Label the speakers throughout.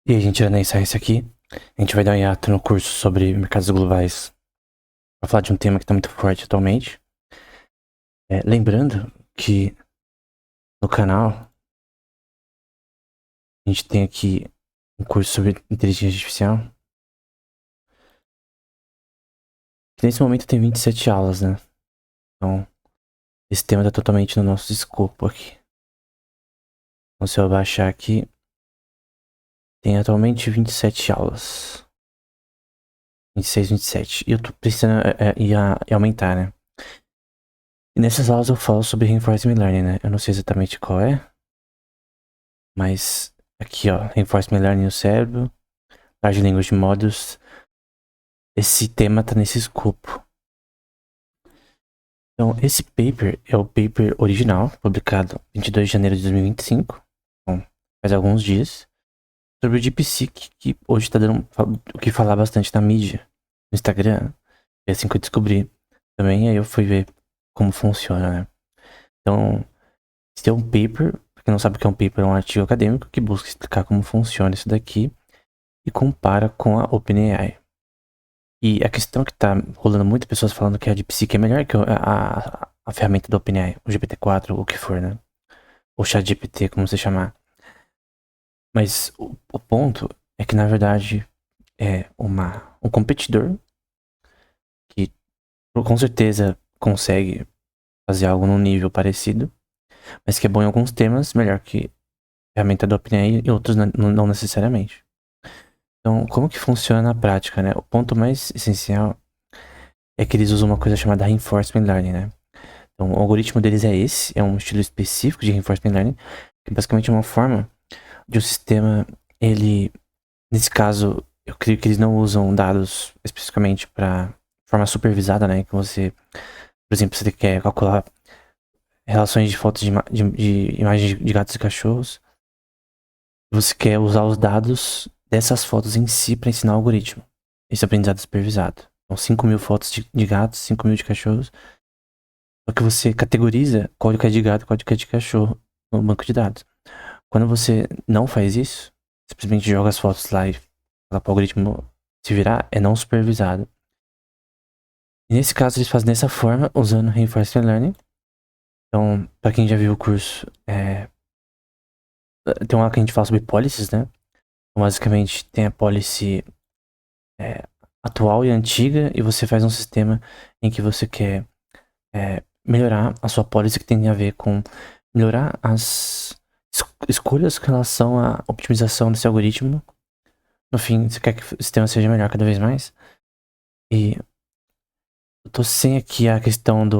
Speaker 1: E a gente, Ana, encerra isso aqui. A gente vai dar um hiato no curso sobre mercados globais para falar de um tema que está muito forte atualmente. Lembrando que no canal a gente tem aqui um curso sobre inteligência artificial. Que nesse momento tem 27 aulas, né? Então, esse tema está totalmente no nosso escopo aqui. Então, se eu abaixar aqui, tem atualmente 27 aulas. 26, 27. E eu tô precisando ir aumentar, né? E nessas aulas eu falo sobre Reinforcement Learning, né? Eu não sei exatamente qual é, mas aqui, ó, Reinforcement Learning no cérebro, Large Language Models. Esse tema tá nesse escopo. Então, esse paper é o paper original, publicado 22 de janeiro de 2025, então, faz alguns dias, sobre o DeepSeek, que hoje tá dando o que falar bastante na mídia, no Instagram. É assim que eu descobri também, aí eu fui ver como funciona, né? Então, esse é um paper, pra quem não sabe o que é um paper, é um artigo acadêmico que busca explicar como funciona isso daqui e compara com a OpenAI. E a questão que tá rolando muitas pessoas falando que a DeepSeek é melhor que a ferramenta da OpenAI, o GPT-4, o que for, né? Ou ChatGPT, como você chamar. Mas o ponto é que, na verdade, é um competidor que com certeza consegue fazer algo num nível parecido, mas que é bom em alguns temas, melhor que a ferramenta da OpenAI e outros não necessariamente. Então, como que funciona na prática, né? O ponto mais essencial é que eles usam uma coisa chamada Reinforcement Learning, né? Então, o algoritmo deles é esse, é um estilo específico de Reinforcement Learning, que basicamente é uma forma de um sistema, ele, nesse caso, eu creio que eles não usam dados especificamente para forma supervisada, né? Que você, por exemplo, você quer calcular relações de fotos de imagens de gatos e cachorros, você quer usar os dados dessas fotos em si para ensinar o algoritmo. Esse aprendizado supervisado. Então, 5.000 fotos de gatos, 5.000 de cachorros. Só que você categoriza qual que é de gato e qual que é de cachorro no banco de dados. Quando você não faz isso, simplesmente joga as fotos lá e fala para o algoritmo se virar, é não supervisado. E nesse caso, eles fazem dessa forma, usando Reinforcement Learning. Então, para quem já viu o curso, tem uma que a gente fala sobre policies, né? Então, basicamente, tem a policy atual e antiga, e você faz um sistema em que você quer melhorar a sua policy, que tem a ver com melhorar as escolhas com relação à optimização desse algoritmo. No fim, você quer que o sistema seja melhor cada vez mais. E eu tô sem aqui a questão de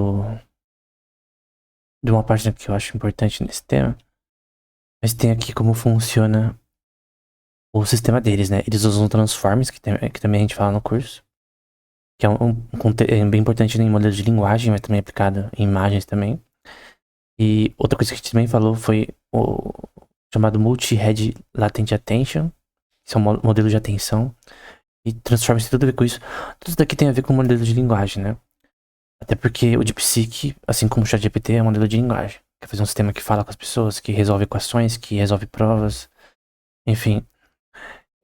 Speaker 1: uma parte que eu acho importante nesse tema, mas tem aqui como funciona o sistema deles, né? Eles usam transforms, que também a gente fala no curso, que é é bem importante em modelos de linguagem, mas também aplicado em imagens também. E outra coisa que a gente também falou foi o chamado Multi-Head Latent Attention, que é um modelo de atenção. E transforma tem tudo a ver com isso. Tudo daqui tem a ver com o modelo de linguagem, né? Até porque o DeepSeek, assim como o ChatGPT, é um modelo de linguagem. Quer fazer um sistema que fala com as pessoas, que resolve equações, que resolve provas, enfim,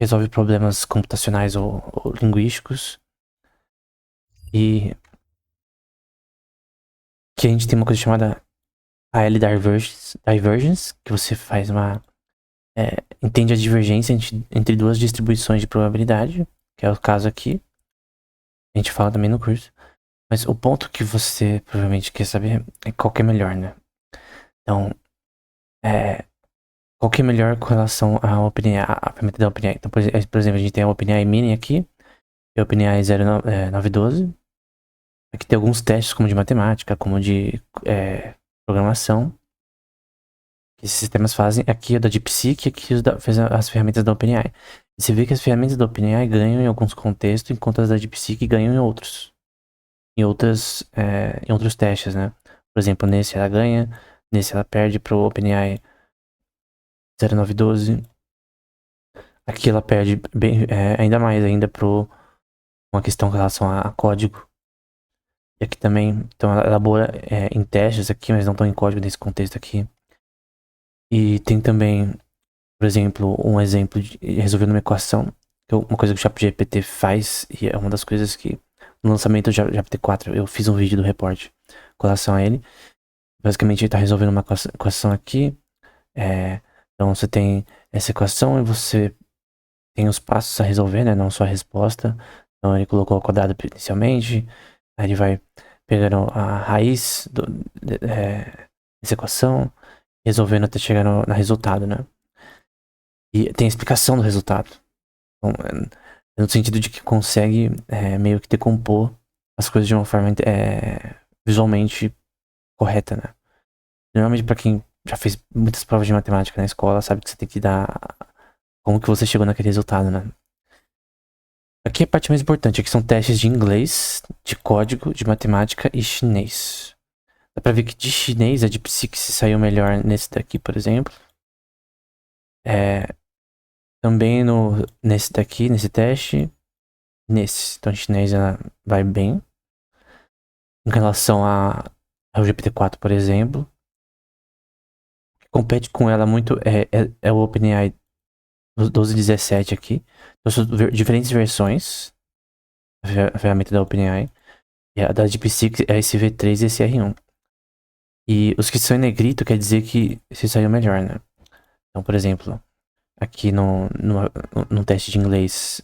Speaker 1: resolve problemas computacionais ou linguísticos. E que a gente tem uma coisa chamada AL Divergence, que você faz entende a divergência entre duas distribuições de probabilidade, que é o caso aqui. A gente fala também no curso. Mas o ponto que você provavelmente quer saber é qual que é melhor, né? Então, qual que é melhor com relação à OpenAI, a ferramenta da OpenAI. Então, por exemplo, a gente tem a OpenAI Mini aqui, e a OpenAI 0912. Aqui tem alguns testes, como de matemática, como de programação, que esses sistemas fazem. Aqui é da DeepSeek, aqui fez as ferramentas da OpenAI. E você vê que as ferramentas da OpenAI ganham em alguns contextos, enquanto as da DeepSeek ganham em outros. Em outros testes, né? Por exemplo, nesse ela ganha, nesse ela perde pro OpenAI 0912. Aqui ela perde ainda mais ainda pro uma questão com relação a código. E aqui também, então ela elabora em testes aqui, mas não estão em código nesse contexto aqui. E tem também, Por exemplo, um exemplo de resolvendo uma equação, uma coisa que o ChatGPT faz, e é uma das coisas que no lançamento do GPT-4 eu fiz um vídeo do report com relação a ele. Basicamente ele está resolvendo uma equação aqui. Então você tem essa equação e você tem os passos a resolver, né? Não só a resposta. Então ele colocou o quadrado inicialmente, aí ele vai pegando a raiz dessa equação, resolvendo até chegar no resultado, né? E tem a explicação do resultado. Então, no sentido de que consegue meio que decompor as coisas de uma forma visualmente correta, né? Normalmente pra quem já fez muitas provas de matemática na escola, sabe que você tem que dar como que você chegou naquele resultado, né? Aqui é a parte mais importante, aqui são testes de inglês, de código, de matemática e chinês. Dá pra ver que de chinês a DeepSeek se saiu melhor nesse daqui, por exemplo. Também nesse daqui, nesse teste. Nesse. Então, chinês ela vai bem. Em relação ao GPT-4, por exemplo. O que compete com ela muito é o OpenAI 12.17 aqui. Então, são diferentes versões. A ferramenta da OpenAI. E a da DeepSeek é esse V3 e esse R1. E os que são em negrito quer dizer que se saiu melhor, né? Então, por exemplo, aqui no teste de inglês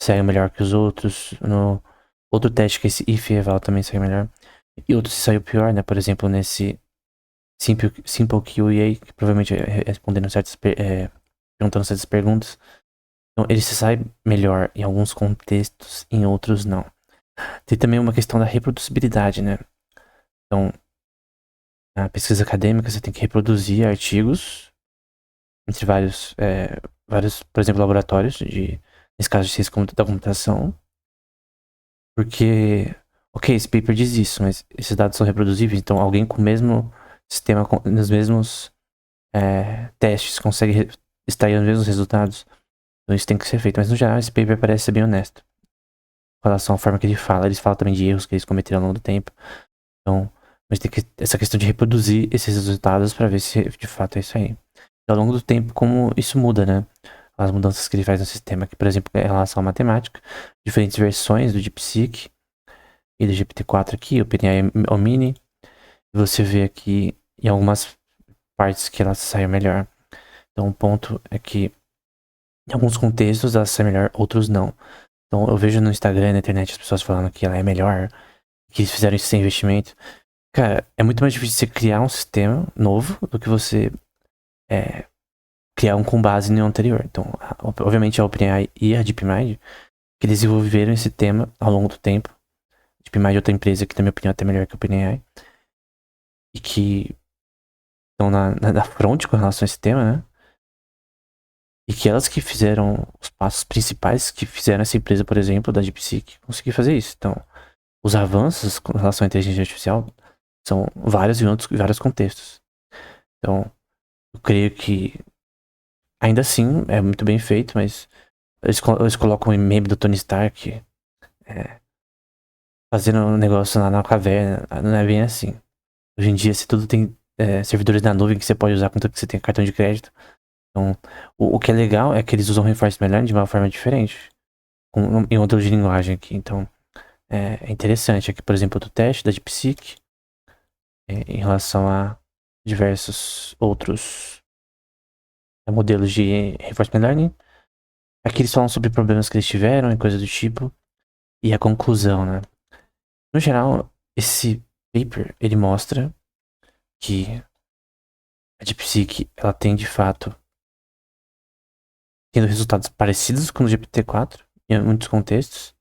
Speaker 1: saiu melhor que os outros. No outro teste, que é esse if eval, também saiu melhor. E outro se saiu pior, né? Por exemplo, nesse Simple QA, que provavelmente é respondendo perguntando certas perguntas. Então, ele se sai melhor em alguns contextos, em outros não. Tem também uma questão da reproduzibilidade, né? Então, na pesquisa acadêmica, você tem que reproduzir artigos entre vários, por exemplo, laboratórios, nesse caso de ciência da computação. Porque, ok, esse paper diz isso, mas esses dados são reproduzíveis, então alguém com o mesmo sistema, nos mesmos testes, consegue extrair os mesmos resultados. Então isso tem que ser feito. Mas no geral, esse paper parece ser bem honesto com relação à forma que ele fala. Eles falam também de erros que eles cometeram ao longo do tempo. Então, mas tem essa questão de reproduzir esses resultados para ver se de fato é isso aí. E ao longo do tempo, como isso muda, né? As mudanças que ele faz no sistema, que, por exemplo, em relação à matemática, diferentes versões do DeepSeek e do GPT-4 aqui, o OpenAI Mini, e você vê aqui em algumas partes que ela saiu melhor. Então, o ponto é que em alguns contextos ela sai melhor, outros não. Então, eu vejo no Instagram e na internet as pessoas falando que ela é melhor, que eles fizeram isso sem investimento. Cara, é muito mais difícil você criar um sistema novo do que você criar um com base no anterior. Então, obviamente a OpenAI e a DeepMind, que desenvolveram esse tema ao longo do tempo. A DeepMind é outra empresa que, na minha opinião, é até melhor que a OpenAI. E que estão na frente com relação a esse tema, né? E que elas que fizeram os passos principais que fizeram essa empresa, por exemplo, da DeepSeek, conseguir fazer isso. Então, os avanços com relação à inteligência artificial são vários em vários contextos. Então, eu creio que ainda assim é muito bem feito, mas eles colocam um meme do Tony Stark fazendo um negócio lá na caverna. Não é bem assim. Hoje em dia, se tudo tem servidores na nuvem que você pode usar contanto que você tem cartão de crédito. Então, o que é legal é que eles usam reinforcement learning de uma forma diferente, em modelo de linguagem aqui. Então, é interessante. Aqui, por exemplo, do teste da DeepSeek, em relação a diversos outros modelos de reinforcement learning. Aqui eles falam sobre problemas que eles tiveram e coisas do tipo, e a conclusão, né? No geral, esse paper, ele mostra que a DeepSeek, ela tem de fato tendo resultados parecidos com o GPT-4 em muitos contextos,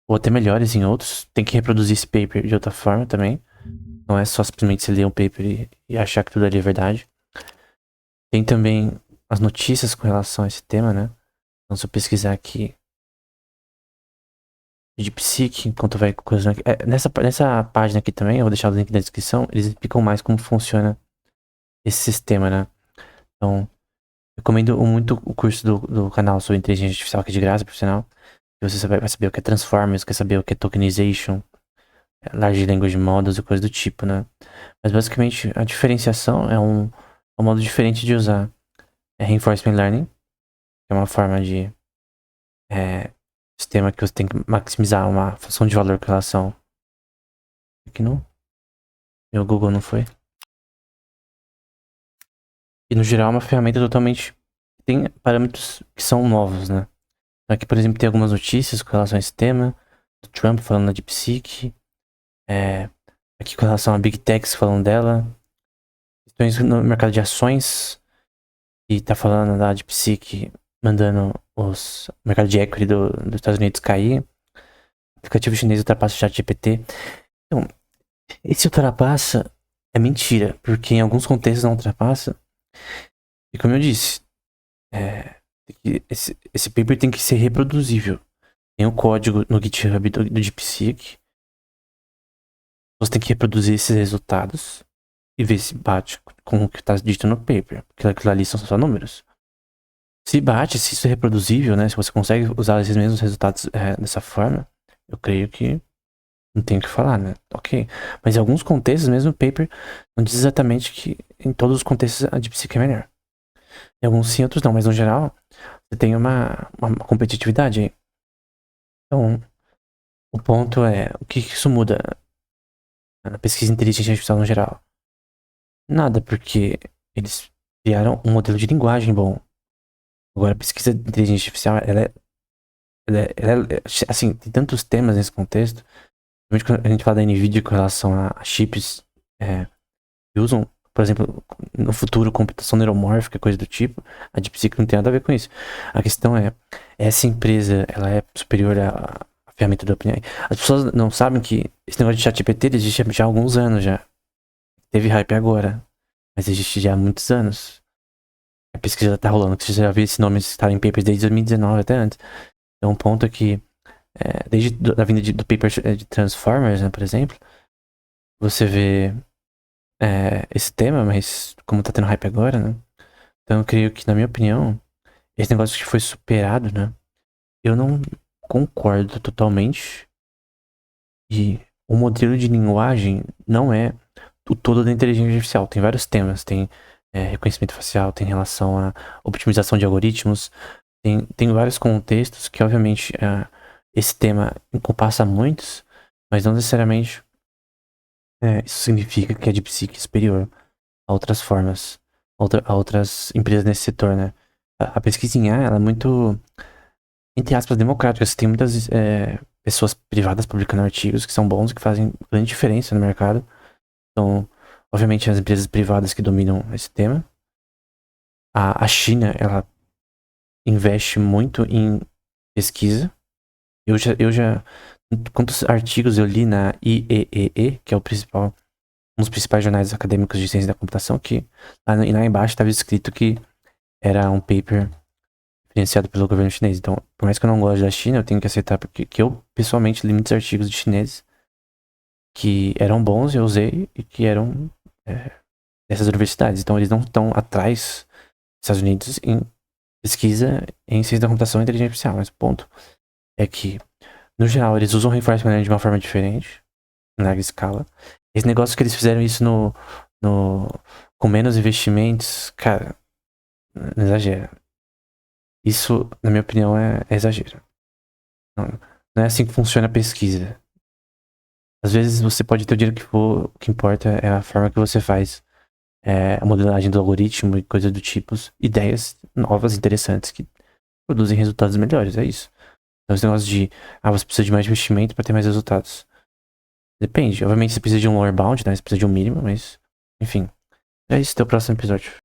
Speaker 1: ou até melhores em outros. Tem que reproduzir esse paper de outra forma também. Não é só simplesmente você ler um paper e achar que tudo ali é verdade. Tem também as notícias com relação a esse tema, né? Então, se eu pesquisar aqui DeepSeek, enquanto vai coisando aqui. Nessa página aqui também, eu vou deixar o link na descrição, eles explicam mais como funciona esse sistema, né? Então, recomendo muito o curso do canal sobre inteligência artificial, que é de graça, por sinal. Você vai saber o que é Transformers, quer saber o que é Tokenization, Large Language Models e coisa do tipo, né? Mas basicamente a diferenciação é um modo diferente de usar Reinforcement Learning, que é uma forma de sistema que você tem que maximizar uma função de valor com relação. Aqui no meu Google não foi. E no geral é uma ferramenta totalmente. Tem parâmetros que são novos, né? Aqui, por exemplo, tem algumas notícias com relação a esse tema. Do Trump falando da DeepSeek. Aqui com relação a Big Techs falando dela. Questões no mercado de ações. E tá falando da DeepSeek mandando o mercado de equity dos Estados Unidos cair. O aplicativo chinês ultrapassa o ChatGPT. Então, esse ultrapassa é mentira, porque em alguns contextos não ultrapassa. E como eu disse, esse paper tem que ser reproduzível. Tem o código no GitHub do DeepSeek. Você tem que reproduzir esses resultados e ver se bate com o que está dito no paper. Porque aquilo ali são só números. Se bate, se isso é reproduzível, né? Se você consegue usar esses mesmos resultados dessa forma, eu creio que não tem o que falar, né? Ok. Mas em alguns contextos, mesmo o paper não diz exatamente que em todos os contextos a DeepSeek é melhor. Em alguns sim, outros não. Mas no geral, você tem uma competitividade aí. Então, o ponto é, o que isso muda na pesquisa de inteligência artificial no geral? Nada, porque eles criaram um modelo de linguagem bom. Agora, a pesquisa de inteligência artificial, assim, tem tantos temas nesse contexto. Principalmente quando a gente fala da NVIDIA com relação a chips que usam, por exemplo, no futuro, computação neuromórfica, coisa do tipo. A DeepSeek não tem nada a ver com isso. A questão é, essa empresa, ela é superior à ferramenta do OpenAI. As pessoas não sabem que esse negócio de ChatGPT existe já há alguns anos já. Teve hype agora, mas existe já há muitos anos. A pesquisa já tá rolando, que você já viu esse nome estar em papers desde 2019 até antes. Então, um ponto é que, desde a vinda do paper de Transformers, né, por exemplo, você vê esse tema, mas como tá tendo hype agora, né? Então, eu creio que, na minha opinião, esse negócio que foi superado, né? Eu não concordo totalmente. E o modelo de linguagem não é o todo da inteligência artificial. Tem vários temas. Tem reconhecimento facial, tem relação à optimização de algoritmos. Tem vários contextos que, obviamente, esse tema encompassa muitos, mas não necessariamente isso significa que a DeepSeek é superior a outras formas, a outras empresas nesse setor, né? A pesquisa em IA, ela é muito, entre aspas, democrática. Você tem muitas pessoas privadas publicando artigos que são bons e que fazem grande diferença no mercado. Então, obviamente, as empresas privadas que dominam esse tema. A China, ela investe muito em pesquisa. Eu já quantos artigos eu li na IEEE, que é um dos principais jornais acadêmicos de ciência da computação, que lá embaixo estava escrito que era um paper financiado pelo governo chinês. Então, por mais que eu não goste da China, eu tenho que aceitar porque que eu, pessoalmente, li muitos artigos de chineses que eram bons, eu usei, e que eram dessas universidades. Então, eles não estão atrás dos Estados Unidos em pesquisa em ciência da computação e inteligência artificial. Mas o ponto é que, no geral, eles usam reinforcement learning de uma forma diferente, em larga escala. Esse negócio que eles fizeram isso com menos investimentos, cara, não exagera. Isso, na minha opinião, é exagero. Não é assim que funciona a pesquisa. Às vezes você pode ter o dinheiro que for, o que importa é a forma que você faz a modelagem do algoritmo e coisas do tipo, ideias novas, interessantes, que produzem resultados melhores, é isso. Então esse negócio de, você precisa de mais investimento para ter mais resultados. Depende, obviamente você precisa de um lower bound, né, você precisa de um mínimo, mas, enfim. É isso, até o próximo episódio.